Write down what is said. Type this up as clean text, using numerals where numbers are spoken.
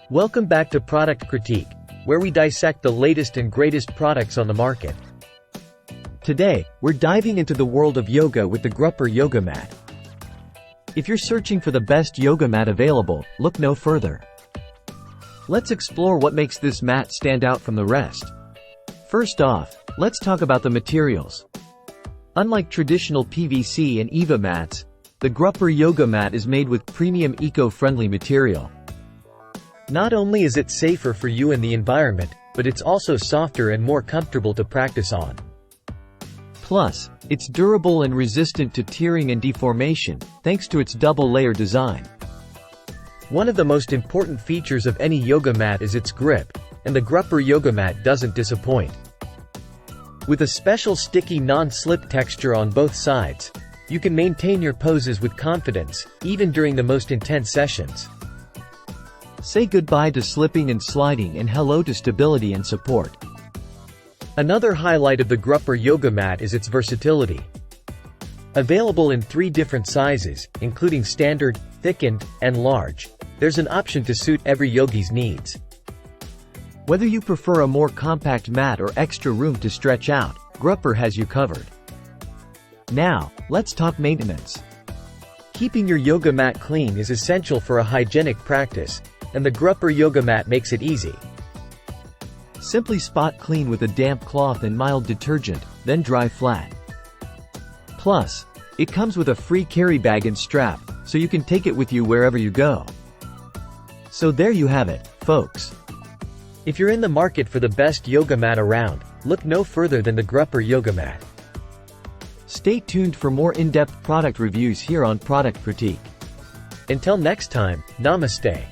Welcome back to Product Critique, where we dissect the latest and greatest products on the market. Today, we're diving into the world of yoga with the Gruper yoga mat. If you're searching for the best yoga mat available, look no further. Let's explore what makes this mat stand out from the rest. First off, let's talk about the materials. Unlike traditional PVC and EVA mats, the Gruper yoga mat is made with premium eco-friendly material. Not only is it safer for you and the environment, but it's also softer and more comfortable to practice on. Plus, it's durable and resistant to tearing and deformation, thanks to its double-layer design. One of the most important features of any yoga mat is its grip, and the Gruper yoga mat doesn't disappoint. With a special sticky non-slip texture on both sides, you can maintain your poses with confidence, even during the most intense sessions. Say goodbye to slipping and sliding and hello to stability and support. Another highlight of the Gruper yoga mat is its versatility. Available in 3 different sizes, including standard, thickened, and large, there's an option to suit every yogi's needs. Whether you prefer a more compact mat or extra room to stretch out, Gruper has you covered. Now, let's talk maintenance. Keeping your yoga mat clean is essential for a hygienic practice, and the Gruper yoga mat makes it easy. Simply spot clean with a damp cloth and mild detergent, then dry flat. Plus, it comes with a free carry bag and strap, so you can take it with you wherever you go. So there you have it, folks. If you're in the market for the best yoga mat around, look no further than the Gruper yoga mat. Stay tuned for more in-depth product reviews here on Product Critique. Until next time, namaste.